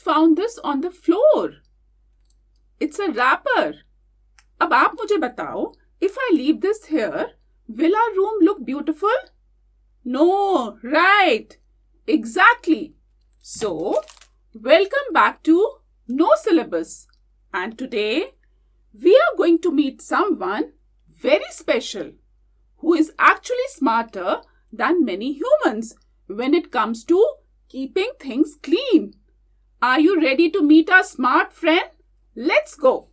found this on the floor. It's a wrapper. अब आप मुझे बताओ, if I leave this here, will our room look beautiful? No, right. Exactly. So, welcome back to No Syllabus. And today, we are going to meet someone very special who is actually smarter than many humans when it comes to keeping things clean. Are you ready to meet our smart friend? Let's go.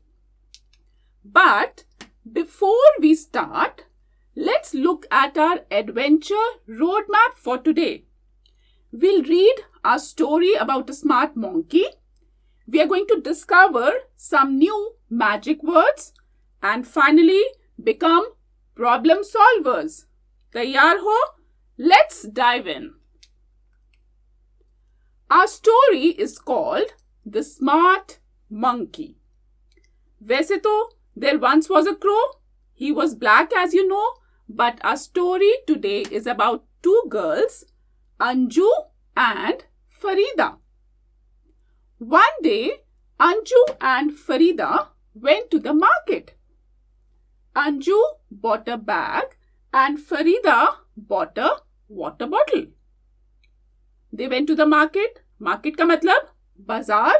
But before we start, let's look at our adventure roadmap for today. We'll read a story about a smart monkey. We are going to discover some new magic words and finally become problem solvers. तैयार हो? Let's dive in. Our story is called The Smart Monkey. वैसे तो there once was a crow. He was black, as you know, but our story today is about two girls, Anju and Farida. One day, Anju and Farida went to the market. Anju bought a bag and Farida bought a water bottle. They went to the market. Market का मतलब बाजार,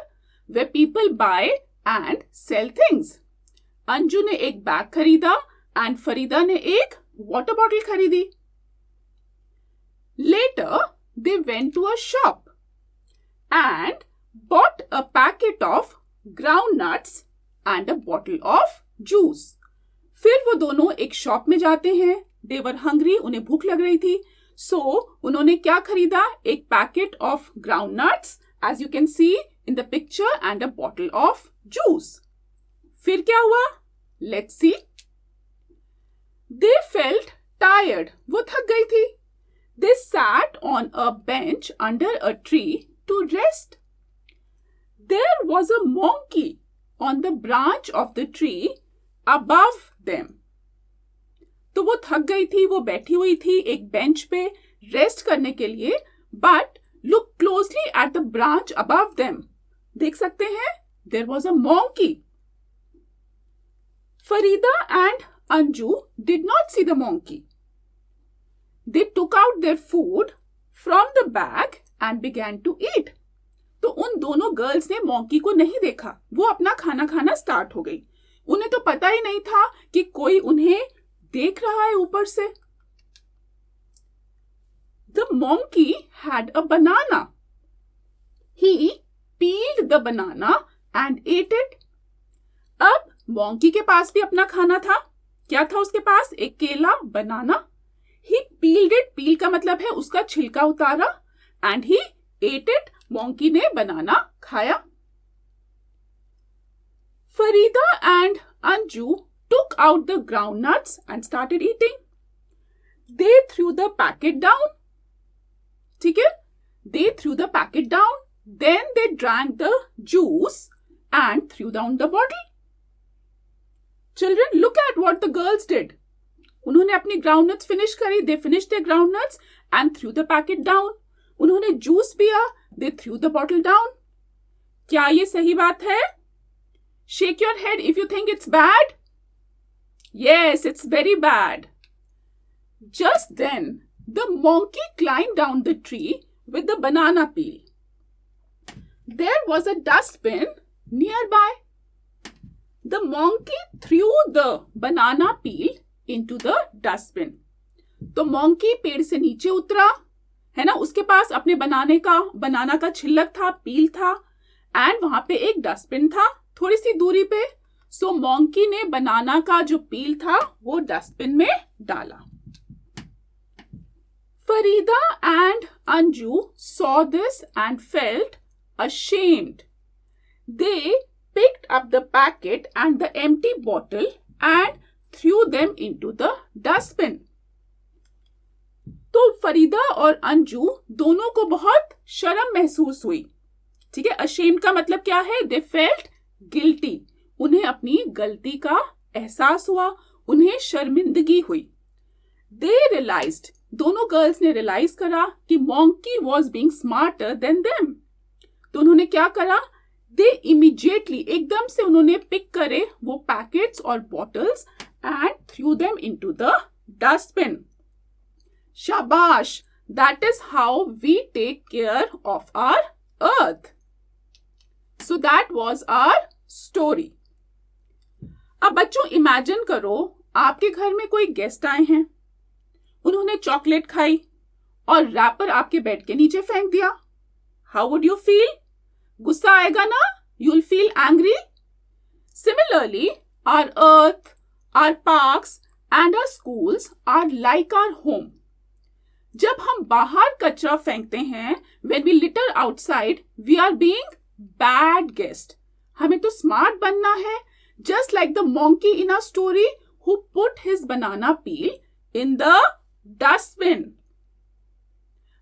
where people buy and sell things. Anju ने एक bag खरीदा and Farida ने एक water bottle खरीदी. Later, they went to a shop and bought a packet of groundnuts and a bottle of juice. फिर वो दोनों एक शॉप में जाते हैं. They were hungry, उन्हें भूख लग रही थी. So, उन्होंने क्या खरीदा? एक packet of groundnuts, as you can see in the picture, and a bottle of juice. फिर क्या हुआ? Let's see. They felt tired. वो थक गई थी. They sat on a bench under a tree to rest. There was a monkey on the branch of the tree above them. तो वो थक गई थी, वो बैठी हुई थी एक बेंच पे रेस्ट करने के लिए, but look closely at the branch above them. देख सकते हैं? There was a monkey. Farida and Anju did not see the monkey. They took out their food from the bag and began to eat. तो उन दोनों girls ने monkey को नहीं देखा. वो अपना खाना खाना स्टार्ट हो गई. उन्हें तो पता ही नहीं था कि कोई उन्हें देख रहा है ऊपर से. The monkey had a banana. He peeled the banana and ate it. अब मोंकी के पास भी अपना खाना था. क्या था उसके पास? एक केला, बनाना. He peeled it. पील का मतलब है उसका छिलका उतारा. And he ate it. Monkey ने बनाना खाया. Farida and Anju took out the groundnuts and started eating. They threw the packet down. ठीक है? They threw the packet down. Then they drank the juice and threw down the bottle. Children, look at what the girls did. उन्होंने अपनी groundnuts finish करी. They finished their groundnuts and threw the packet down. उन्होंने juice पिया. They threw the bottle down. क्या ये सही बात है? Shake your head if you think it's bad. Yes, it's very bad. Just then, the monkey climbed down the tree with the banana peel. There was a dustbin nearby. The monkey threw the banana peel into the dustbin. तो monkey पेड़ से नीचे उतरा, है ना? उसके पास अपने बनाना का छिलक था, पील था, एंड वहां पे एक डस्टबिन था थोड़ी सी दूरी पे. सो monkey ने बनाना का जो पील था वो डस्टबिन में डाला. Farida and Anju saw this and felt ashamed. They picked up the packet and the empty bottle and threw them into the dustbin. तो फरीदा और अंजू दोनों को बहुत शर्म महसूस हुई. ठीक है? ashamed का मतलब क्या है? They felt guilty. उन्हें अपनी गलती का एहसास हुआ, उन्हें शर्मिंदगी हुई. They realized, दोनों गर्ल्स ने रियलाइज करा कि monkey was being smarter than them. तो उन्होंने क्या करा, दे इमीडिएटली एकदम से उन्होंने पिक करे वो पैकेट्स और bottles and throw them into the dustbin. शाबाश, that is how we take care of our earth. So that was our story. अब बच्चों इमेजिन करो आपके घर में कोई गेस्ट आए हैं, उन्होंने चॉकलेट खाई और रैपर आपके बेड के नीचे फेंक दिया. How would you feel? गुस्सा आएगा ना? You will feel angry. Similarly our earth, our parks and our schools are like our home. जब हम बाहर कचरा फेंकते हैं, when we litter outside, we are being bad guest. हमें तो स्मार्ट बनना है, just like the monkey in our story who put his banana peel in the dustbin.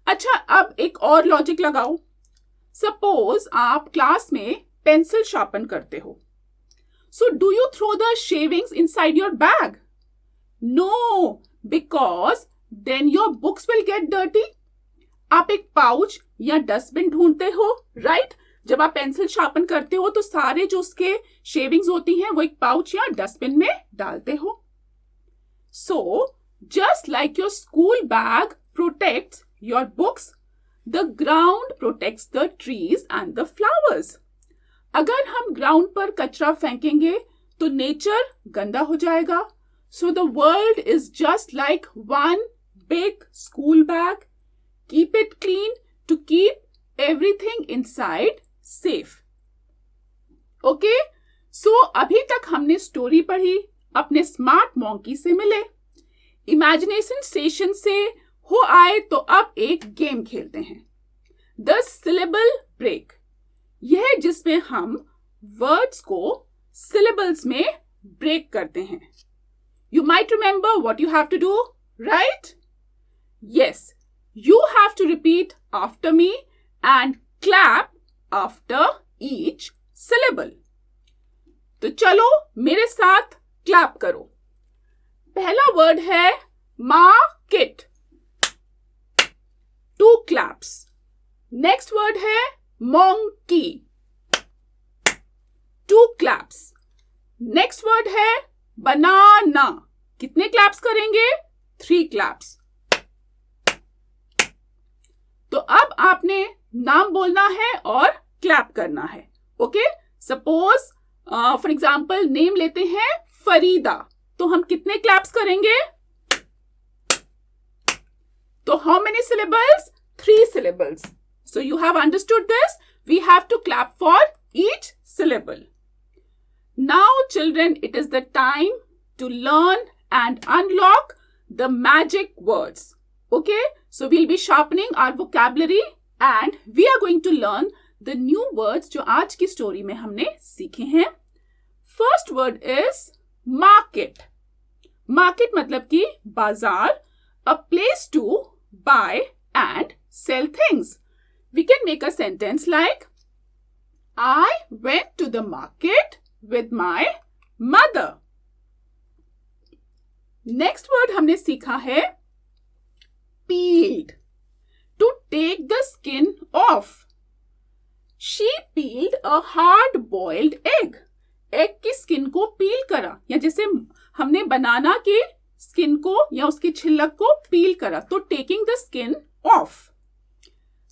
अच्छा, अब एक और लॉजिक लगाओ. सपोज आप क्लास में पेंसिल शार्पन करते हो. So do you throw the shavings inside your bag? No, because then your books will get dirty. आप एक पाउच या डस्टबिन ढूंढते हो, राइट? जब आप पेंसिल शार्पन करते हो तो सारे जो उसके शेविंग्स होती हैं वो एक पाउच या डस्टबिन में डालते हो. So just like your school bag protects your books, the ground protects the trees and the flowers. अगर हम ग्राउंड पर कचरा फेंकेंगे तो नेचर गंदा हो जाएगा. So the world is just like one big school bag. Keep it clean to keep everything inside safe. Okay, so अभी तक हमने स्टोरी पढ़ी, अपने स्मार्ट मॉन्की से मिले, इमेजिनेशन स्टेशन से हो आए, तो अब एक गेम खेलते हैं, द सिलेबल ब्रेक. यह जिसमें हम वर्ड्स को सिलेबल्स में ब्रेक करते हैं. You might remember what you have to do, right? Yes, you have to repeat after me and clap after each syllable. तो चलो मेरे साथ क्लैप करो. पहला वर्ड है मार्केट. 2 claps. नेक्स्ट वर्ड है monkey. 2 claps. नेक्स्ट वर्ड है बनाना. कितने क्लैप्स करेंगे? 3 claps. तो अब आपने नाम बोलना है और क्लैप करना है. Okay, suppose for example name लेते हैं फरीदा, तो हम कितने क्लैप्स करेंगे? तो how many syllables? 3 syllables. So you have understood this. We have to clap for each syllable. Now children, it is the time to learn and unlock the magic words. Okay, so we'll be sharpening our vocabulary and we are going to learn the new words जो आज की story में हमने सीखे हैं. First word is market. Market मतलब कि बाजार, a place to buy and sell things. We can make a sentence like I went to the market with my mother. Next word हमने सीखा है peeled. To take the skin off. She peeled a hard-boiled egg. Egg की skin को peel करा, या जैसे हमने बनाना के स्किन को या उसकी छिलक को पील करा, तो taking the skin off.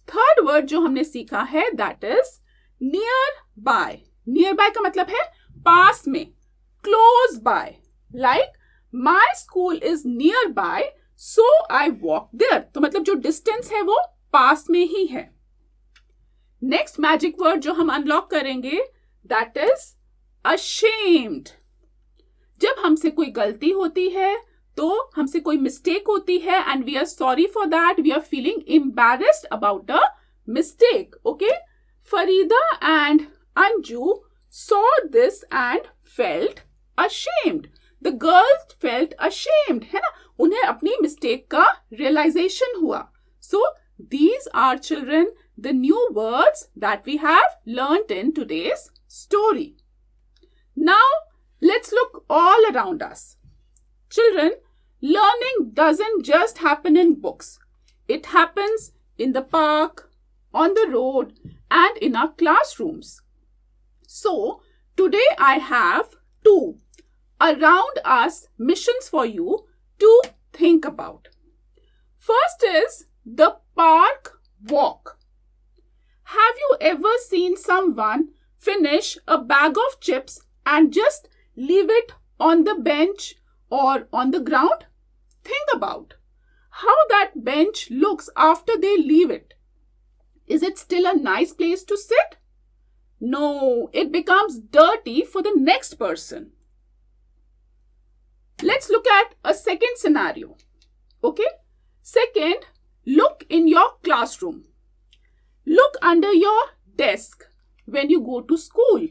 Third word जो हमने सीखा है that is nearby. Nearby का मतलब है पास में, close by. Like my school is nearby so I walk there. तो मतलब जो डिस्टेंस है वो पास में ही है. नेक्स्ट मैजिक वर्ड जो हम अनलॉक करेंगे दैट इज ashamed. जब हमसे कोई गलती होती है, तो हमसे कोई मिस्टेक होती है and we are sorry for that, we are feeling embarrassed about a mistake. Okay, Farida and Anju saw this and felt ashamed. The girls felt ashamed, है ना? उन्हें अपनी मिस्टेक का रियलाइजेशन हुआ. So these are children the new words that we have learnt in today's story. Now let's look all around us. Children, learning doesn't just happen in books. It happens in the park, on the road, and in our classrooms. So, today I have 2 around us missions for you to think about. First is the park walk. Have you ever seen someone finish a bag of chips and just leave it on the bench or on the ground? Think about how that bench looks after they leave it. Is it still a nice place to sit? No, it becomes dirty for the next person. Let's look at a second scenario. Okay? Second, look in your classroom. Look under your desk when you go to school.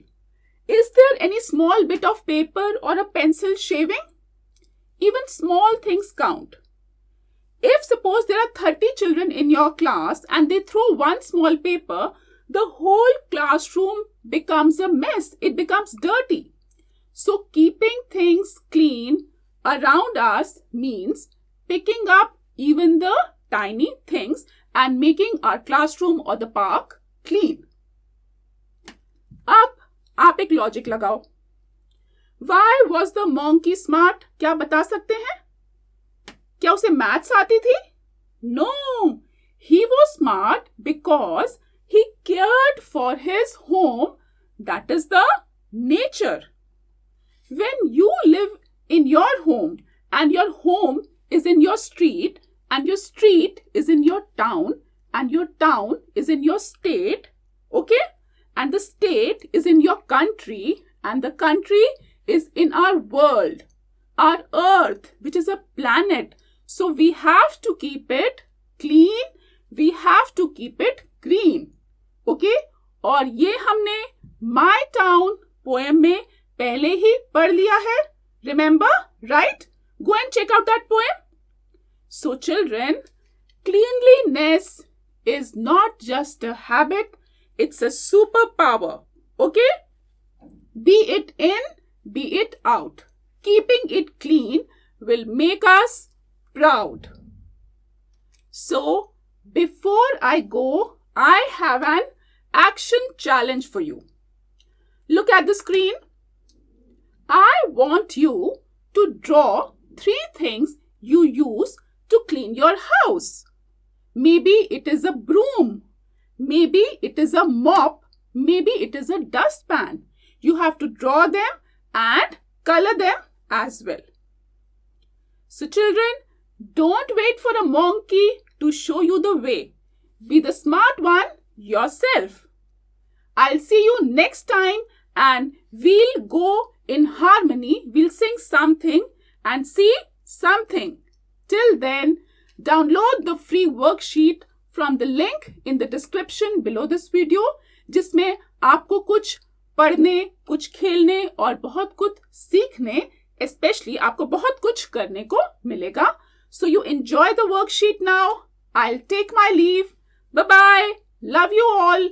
Is there any small bit of paper or a pencil shaving? Even small things count. If suppose there are 30 children in your class and they throw one small paper, the whole classroom becomes a mess. It becomes dirty. So keeping things clean around us means picking up even the tiny things and making our classroom or the park clean. अब आप एक logic लगाओ. Why was the monkey smart? क्या बता सकते हैं? क्या उसे मैथ्स आती थी? No, he was smart because he cared for his home, that is the nature. When you live in your home and your home is in your street and your street is in your town and your town is in your state, okay? And the state is in your country and the country is in our world, our earth, which is a planet. So we have to keep it clean, we have to keep it green. Okay? और ये हमने My Town poem में पहले ही पढ़ लिया है. Remember? Right? Go and check out that poem. So children, cleanliness is not just a habit, it's a superpower. Okay? Be it in, be it out. Keeping it clean will make us proud. So, before I go, I have an action challenge for you. Look at the screen. I want you to draw 3 things you use to clean your house. Maybe it is a broom. Maybe it is a mop. Maybe it is a dustpan. You have to draw them and color them as well. So children, don't wait for a monkey to show you the way. Be the smart one yourself. I'll see you next time and we'll go in harmony. We'll sing something and see something. Till then, download the free worksheet from the link in the description below this video, जिसमें आपको कुछ पढ़ने, कुछ खेलने और बहुत कुछ सीखने, especially आपको बहुत कुछ करने को मिलेगा. So you enjoy the worksheet now. I'll take my leave. Bye-bye. Love you all.